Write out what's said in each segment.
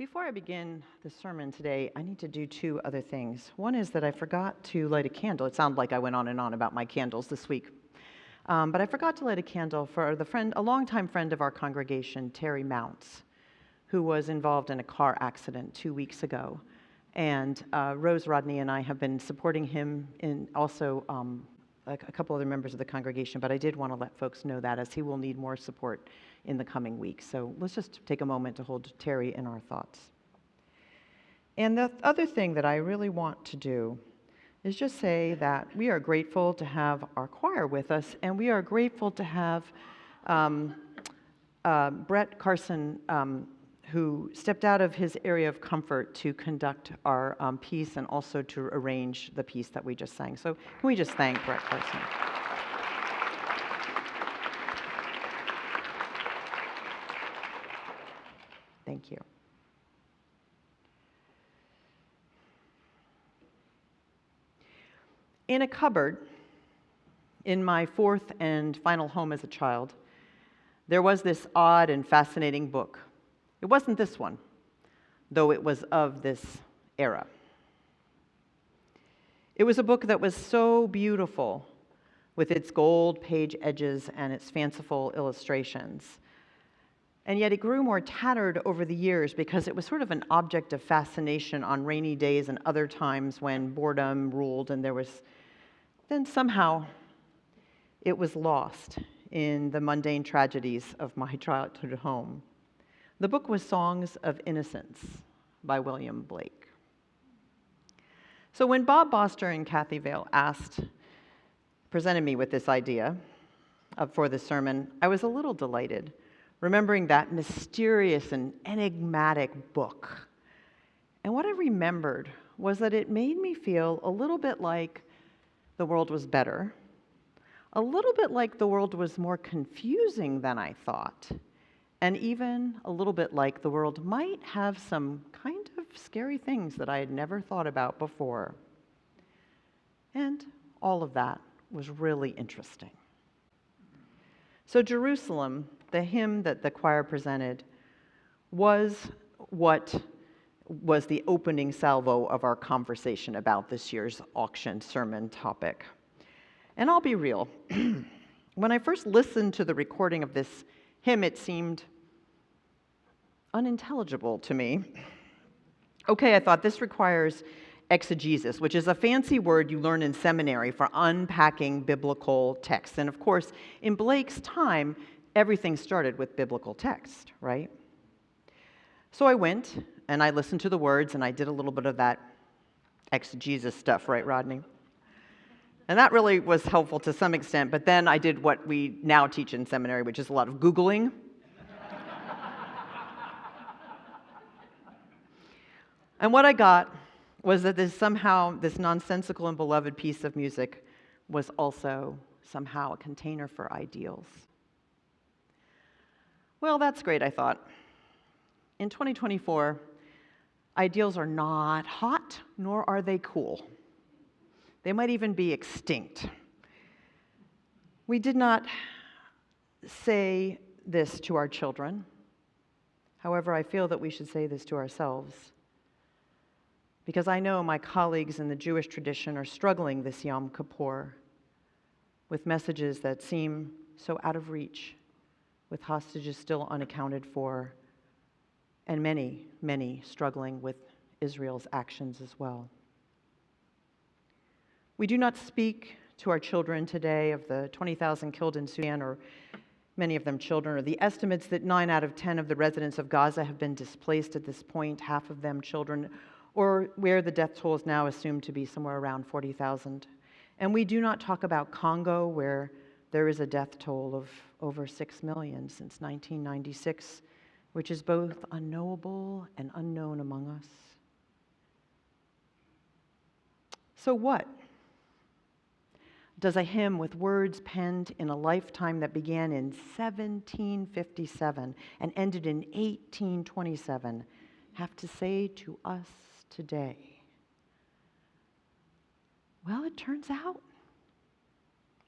Before I begin the sermon today, I need to do two other things. One is that I forgot to light a candle. It sounded like I went on and on about my candles this week. But I forgot to light a candle for a longtime friend of our congregation, Terry Mounts, who was involved in a car accident 2 weeks ago. And Rose Rodney and I have been supporting him, and also a couple other members of the congregation, but I did want to let folks know that, as he will need more support in the coming weeks. So let's just take a moment to hold Terry in our thoughts. And the other thing that I really want to do is just say that we are grateful to have our choir with us, and we are grateful to have Brett Carson, who stepped out of his area of comfort to conduct our piece and also to arrange the piece that we just sang. So can we just thank Brett Carson? Thank you. In a cupboard in my fourth and final home as a child, there was this odd and fascinating book. It wasn't this one, though it was of this era. It was a book that was so beautiful, with its gold page edges and its fanciful illustrations. And yet it grew more tattered over the years because it was sort of an object of fascination on rainy days and other times when boredom ruled, and then somehow it was lost in the mundane tragedies of my childhood home. The book was Songs of Innocence by William Blake. So when Bob Boster and Kathy Vail presented me with this idea for the sermon, I was a little delighted, remembering that mysterious and enigmatic book. And what I remembered was that it made me feel a little bit like the world was better, a little bit like the world was more confusing than I thought, and even a little bit like the world might have some kind of scary things that I had never thought about before. And all of that was really interesting. So Jerusalem, the hymn that the choir presented, was what was the opening salvo of our conversation about this year's auction sermon topic. And I'll be real. When I first listened to the recording of this hymn, it seemed unintelligible to me. Okay, I thought, this requires exegesis, which is a fancy word you learn in seminary for unpacking biblical texts. And of course, in Blake's time, everything started with biblical text, right? So I went and I listened to the words and I did a little bit of that exegesis stuff, right, Rodney? And that really was helpful to some extent, but then I did what we now teach in seminary, which is a lot of Googling. And what I got was that this nonsensical and beloved piece of music was also somehow a container for ideals. Well, that's great, I thought. In 2024, ideals are not hot, nor are they cool. They might even be extinct. We did not say this to our children. However, I feel that we should say this to ourselves, because I know my colleagues in the Jewish tradition are struggling this Yom Kippur with messages that seem so out of reach, with hostages still unaccounted for, and many, many struggling with Israel's actions as well. We do not speak to our children today of the 20,000 killed in Sudan, or many of them children, or the estimates that 9 out of 10 of the residents of Gaza have been displaced at this point, half of them children, or where the death toll is now assumed to be somewhere around 40,000. And we do not talk about Congo, where there is a death toll of over 6 million since 1996, which is both unknowable and unknown among us. So what does a hymn with words penned in a lifetime that began in 1757 and ended in 1827 have to say to us today? Well, it turns out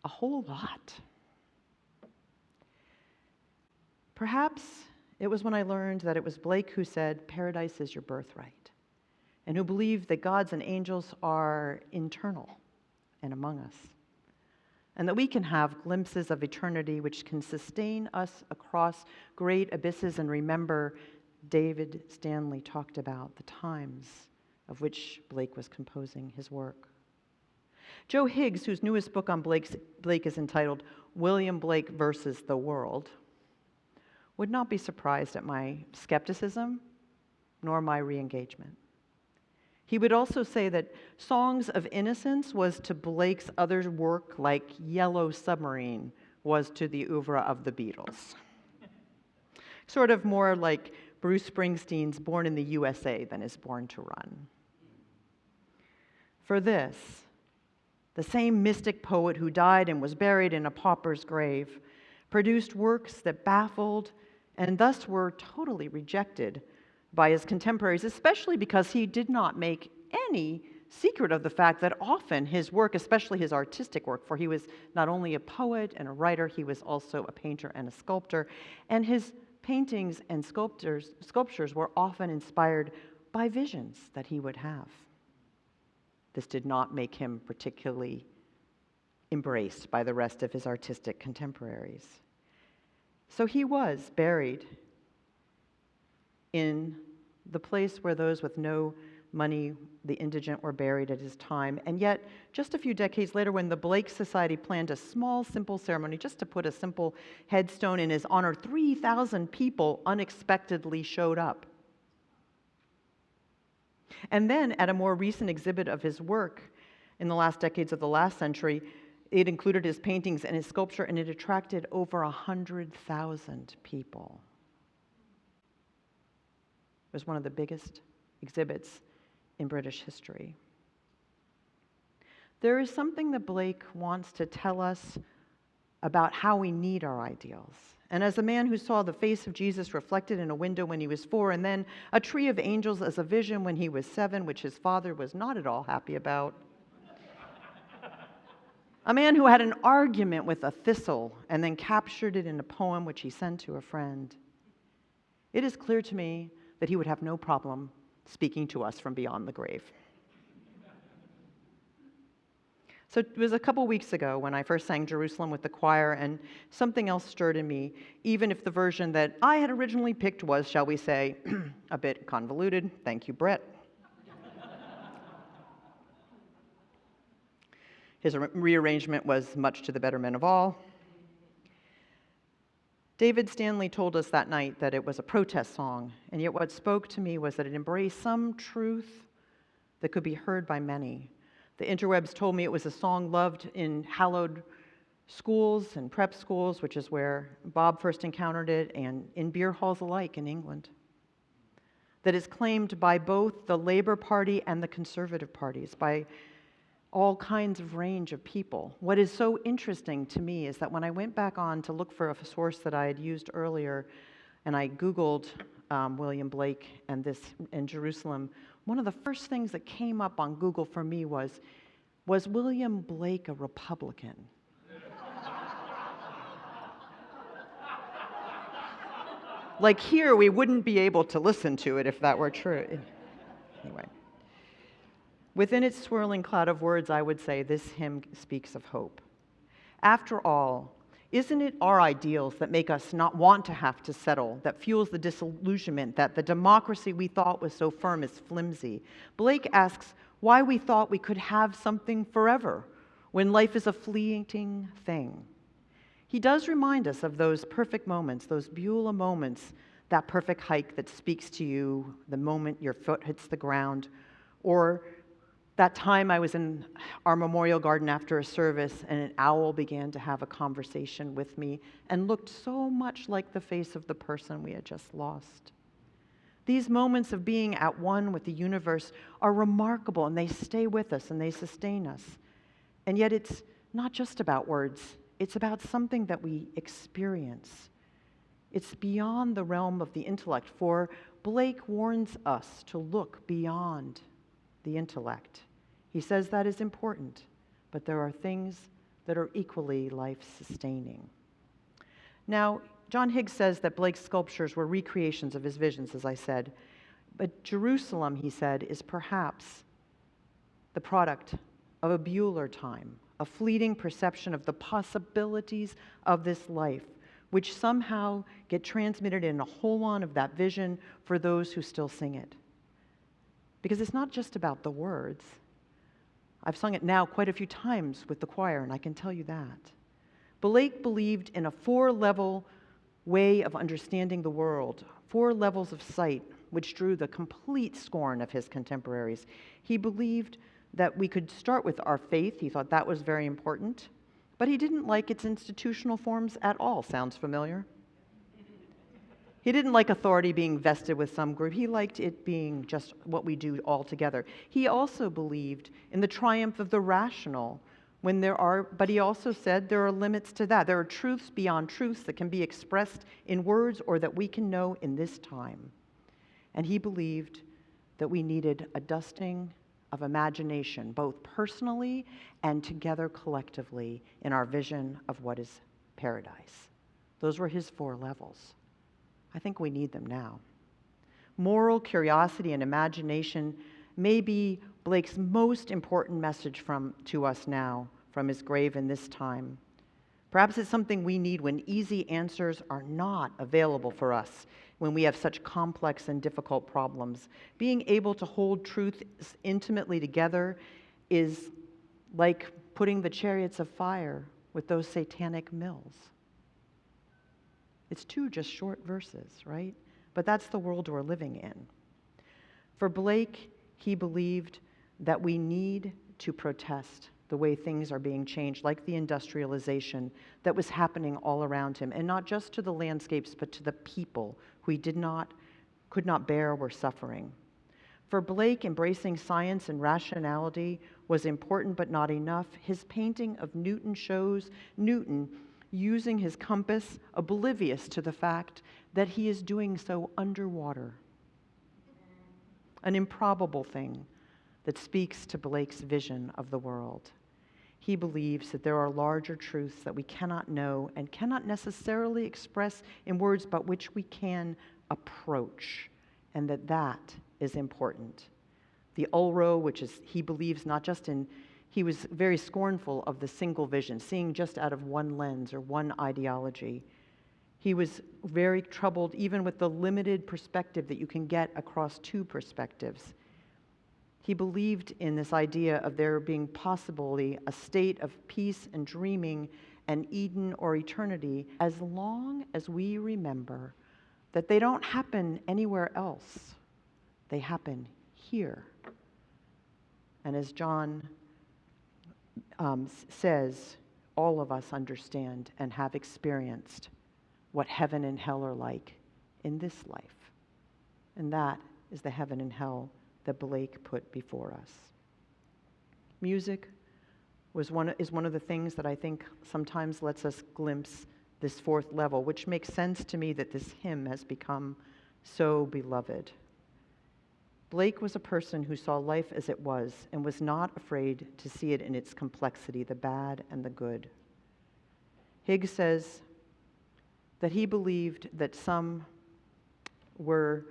a whole lot. Perhaps It was when I learned that it was Blake who said, "Paradise is your birthright," and who believed that gods and angels are internal and among us, and that we can have glimpses of eternity which can sustain us across great abysses. And remember, David Stanley talked about the times of which Blake was composing his work. Joe Higgs, whose newest book on Blake is entitled William Blake versus the World, would not be surprised at my skepticism nor my re-engagement. He would also say that Songs of Innocence was to Blake's other work like Yellow Submarine was to the oeuvre of the Beatles. Sort of more like Bruce Springsteen's Born in the USA than is Born to Run. For this, the same mystic poet who died and was buried in a pauper's grave produced works that baffled and thus were totally rejected by his contemporaries, especially because he did not make any secret of the fact that often his work, especially his artistic work, for he was not only a poet and a writer, he was also a painter and a sculptor, and his paintings and sculptures were often inspired by visions that he would have. This did not make him particularly embraced by the rest of his artistic contemporaries. So he was buried in the place where those with no money, the indigent, were buried at his time. And yet, just a few decades later, when the Blake Society planned a small, simple ceremony just to put a simple headstone in his honor, 3,000 people unexpectedly showed up. And then, at a more recent exhibit of his work in the last decades of the last century, it included his paintings and his sculpture, and it attracted over 100,000 people. It was one of the biggest exhibits in British history. There is something that Blake wants to tell us about how we need our ideals. And as a man who saw the face of Jesus reflected in a window when he was 4, and then a tree of angels as a vision when he was 7, which his father was not at all happy about, a man who had an argument with a thistle and then captured it in a poem which he sent to a friend, it is clear to me that he would have no problem speaking to us from beyond the grave. So it was a couple weeks ago when I first sang Jerusalem with the choir, and something else stirred in me, even if the version that I had originally picked was, shall we say, a bit convoluted. Thank you, Brett. His rearrangement was much to the betterment of all. David Stanley told us that night that it was a protest song, and yet what spoke to me was that it embraced some truth that could be heard by many. The interwebs told me it was a song loved in hallowed schools and prep schools, which is where Bob first encountered it, and in beer halls alike in England. That is claimed by both the Labour Party and the Conservative parties, by all kinds of range of people. What is so interesting to me is that when I went back on to look for a source that I had used earlier, and I Googled William Blake and this in Jerusalem, one of the first things that came up on Google for me was William Blake a Republican? Like here, we wouldn't be able to listen to it if that were true. Anyway. Within its swirling cloud of words, I would say this hymn speaks of hope. After all, isn't it our ideals that make us not want to have to settle, that fuels the disillusionment, that the democracy we thought was so firm is flimsy? Blake asks why we thought we could have something forever when life is a fleeting thing. He does remind us of those perfect moments, those Beulah moments, that perfect hike that speaks to you the moment your foot hits the ground, or that time I was in our memorial garden after a service and an owl began to have a conversation with me and looked so much like the face of the person we had just lost. These moments of being at one with the universe are remarkable, and they stay with us and they sustain us. And yet it's not just about words. It's about something that we experience. It's beyond the realm of the intellect, for Blake warns us to look beyond the intellect. He says that is important, but there are things that are equally life-sustaining. Now, John Higgs says that Blake's sculptures were recreations of his visions, as I said. But Jerusalem, he said, is perhaps the product of a Bueller time, a fleeting perception of the possibilities of this life, which somehow get transmitted in a hold-on of that vision for those who still sing it. Because it's not just about the words. I've sung it now quite a few times with the choir, and I can tell you that. Blake believed in a 4-level way of understanding the world, 4 levels of sight, which drew the complete scorn of his contemporaries. He believed that we could start with our faith. He thought that was very important, but he didn't like its institutional forms at all. Sounds familiar? He didn't like authority being vested with some group. He liked it being just what we do all together. He also believed in the triumph of the rational, but he also said there are limits to that. There are truths beyond truths that can be expressed in words or that we can know in this time. And he believed that we needed a dusting of imagination, both personally and together collectively in our vision of what is paradise. Those were his 4 levels. I think we need them now. Moral curiosity and imagination may be Blake's most important message to us now, from his grave in this time. Perhaps it's something we need when easy answers are not available for us, when we have such complex and difficult problems. Being able to hold truth intimately together is like putting the chariots of fire with those satanic mills. It's 2 just short verses, right? But that's the world we're living in. For Blake, he believed that we need to protest the way things are being changed, like the industrialization that was happening all around him, and not just to the landscapes, but to the people who he could not bear were suffering. For Blake, embracing science and rationality was important but not enough. His painting of Newton shows Newton using his compass, oblivious to the fact that he is doing so underwater. An improbable thing that speaks to Blake's vision of the world. He believes that there are larger truths that we cannot know and cannot necessarily express in words, but which we can approach, and that is important. The ulro, which is, he believes not just in, he was very scornful of the single vision, seeing just out of one lens or one ideology. He was very troubled even with the limited perspective that you can get across 2 perspectives. He believed in this idea of there being possibly a state of peace and dreaming and Eden or eternity, as long as we remember that they don't happen anywhere else. They happen here. And as John says, all of us understand and have experienced what heaven and hell are like in this life. And that is the heaven and hell that Blake put before us. Music is one of the things that I think sometimes lets us glimpse this 4th level, which makes sense to me that this hymn has become so beloved. Blake was a person who saw life as it was and was not afraid to see it in its complexity, the bad and the good. Higgs says that he believed that some were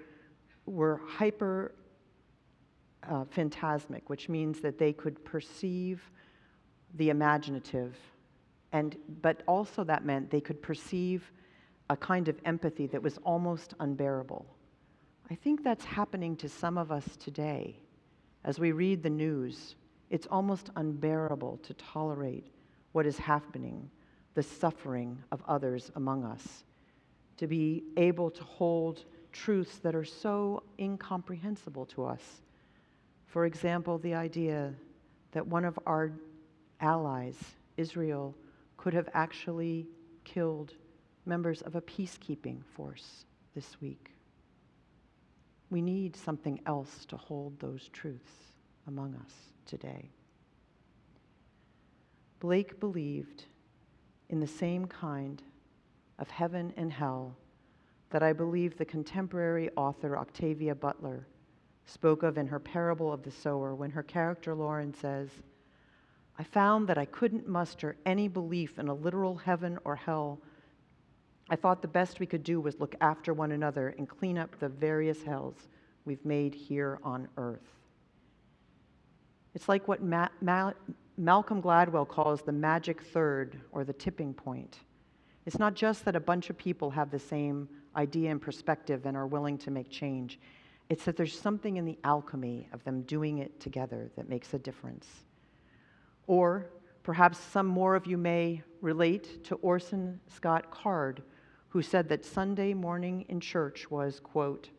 hyper phantasmic, which means that they could perceive the imaginative, but also that meant they could perceive a kind of empathy that was almost unbearable. I think that's happening to some of us today. As we read the news, it's almost unbearable to tolerate what is happening, the suffering of others among us, to be able to hold truths that are so incomprehensible to us. For example, the idea that one of our allies, Israel, could have actually killed members of a peacekeeping force this week. We need something else to hold those truths among us today. Blake believed in the same kind of heaven and hell that I believe the contemporary author Octavia Butler spoke of in her Parable of the Sower, when her character Lauren says, "I found that I couldn't muster any belief in a literal heaven or hell I thought the best we could do was look after one another and clean up the various hells we've made here on earth. It's like what Malcolm Gladwell calls the magic third, or the tipping point. It's not just that a bunch of people have the same idea and perspective and are willing to make change. It's that there's something in the alchemy of them doing it together that makes a difference. Or perhaps some more of you may relate to Orson Scott Card, who said that Sunday morning in church was, quote,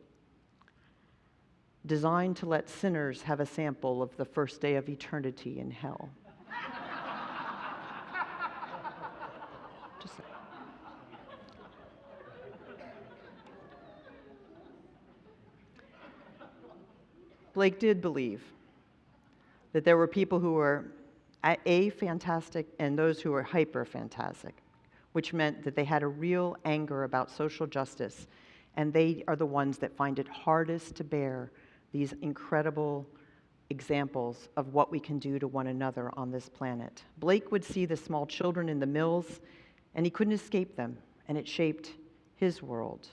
designed to let sinners have a sample of the first day of eternity in hell. Just Blake did believe that there were people who were fantastic and those who were hyper-fantastic, which meant that they had a real anger about social justice, and they are the ones that find it hardest to bear these incredible examples of what we can do to one another on this planet. Blake would see the small children in the mills, and he couldn't escape them, and it shaped his world.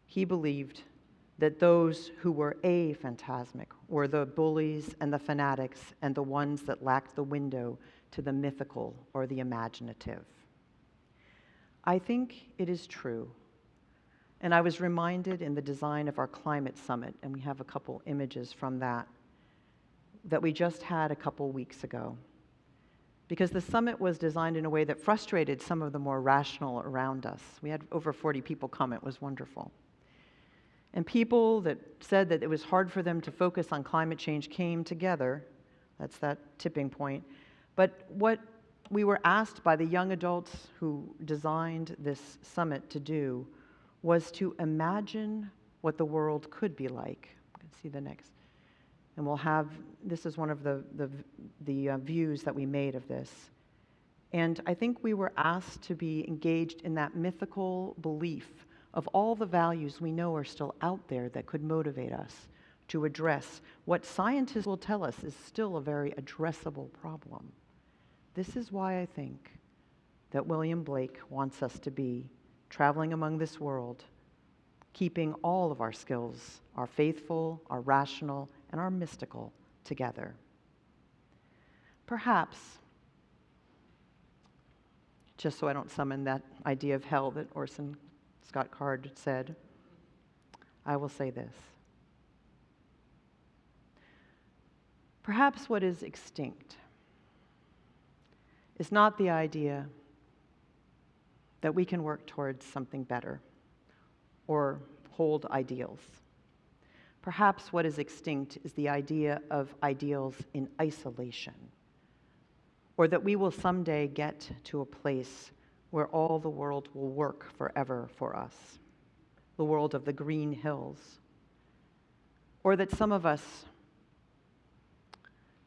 He believed that those who were aphantasmic were the bullies and the fanatics and the ones that lacked the window to the mythical or the imaginative. I think it is true. And I was reminded in the design of our climate summit, and we have a couple images from that we just had a couple weeks ago. Because the summit was designed in a way that frustrated some of the more rational around us. We had over 40 people come, it was wonderful. And people that said that it was hard for them to focus on climate change came together. That's that tipping point. But what we were asked by the young adults who designed this summit to do was to imagine what the world could be like. You can see the next. And we'll have, this is one of the views that we made of this. And I think we were asked to be engaged in that mythical belief of all the values we know are still out there that could motivate us to address what scientists will tell us is still a very addressable problem. This is why I think that William Blake wants us to be traveling among this world, keeping all of our skills, our faithful, our rational, and our mystical together. Perhaps, just so I don't summon that idea of hell that Orson Scott Card said, I will say this. Perhaps what is extinct is not the idea that we can work towards something better or hold ideals. Perhaps what is extinct is the idea of ideals in isolation, or that we will someday get to a place where all the world will work forever for us, the world of the green hills, or that some of us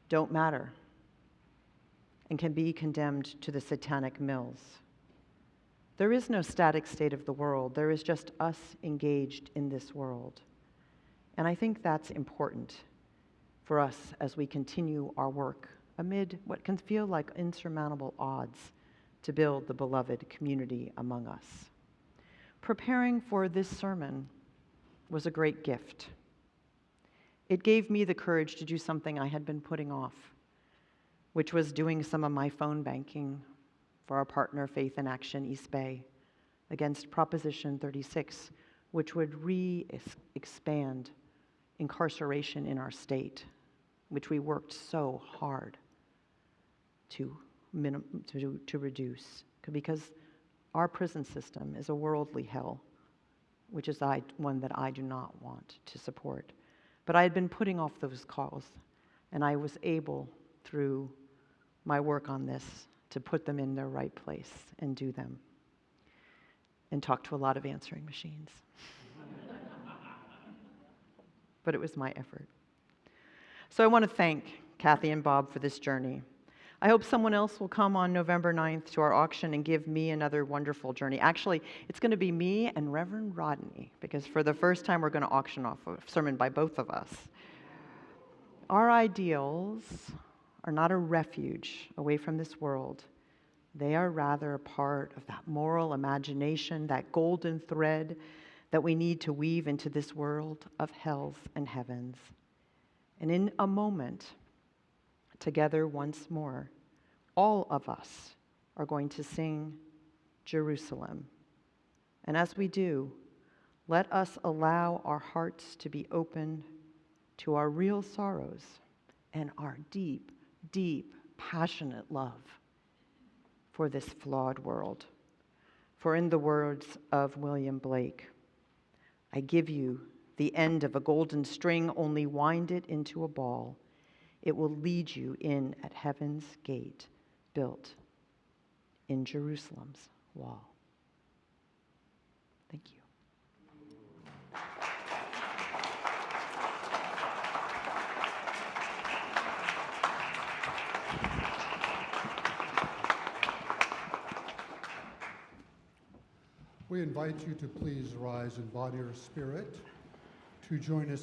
don't matter and can be condemned to the satanic mills. There is no static state of the world. There is just us engaged in this world. And I think that's important for us as we continue our work amid what can feel like insurmountable odds to build the beloved community among us. Preparing for this sermon was a great gift. It gave me the courage to do something I had been putting off, which was doing some of my phone banking for our partner Faith in Action East Bay against Proposition 36, which would expand incarceration in our state, which we worked so hard to reduce, because our prison system is a worldly hell, which is one that I do not want to support. But I had been putting off those calls, and I was able, through my work on this, to put them in their right place and do them, and talk to a lot of answering machines. But it was my effort. So I want to thank Kathy and Bob for this journey. I hope someone else will come on November 9th to our auction and give me another wonderful journey. Actually, it's going to be me and Reverend Rodney, because for the first time we're going to auction off a sermon by both of us. Our ideals are not a refuge away from this world. They are rather a part of that moral imagination, that golden thread that we need to weave into this world of hells and heavens. And in a moment, together once more, all of us are going to sing Jerusalem. And as we do, let us allow our hearts to be open to our real sorrows and our deep, deep, passionate love for this flawed world. For in the words of William Blake, I give you the end of a golden string, only wind it into a ball. It will lead you in at heaven's gate, built in Jerusalem's wall. Thank you. We invite you to please rise in body or spirit to join us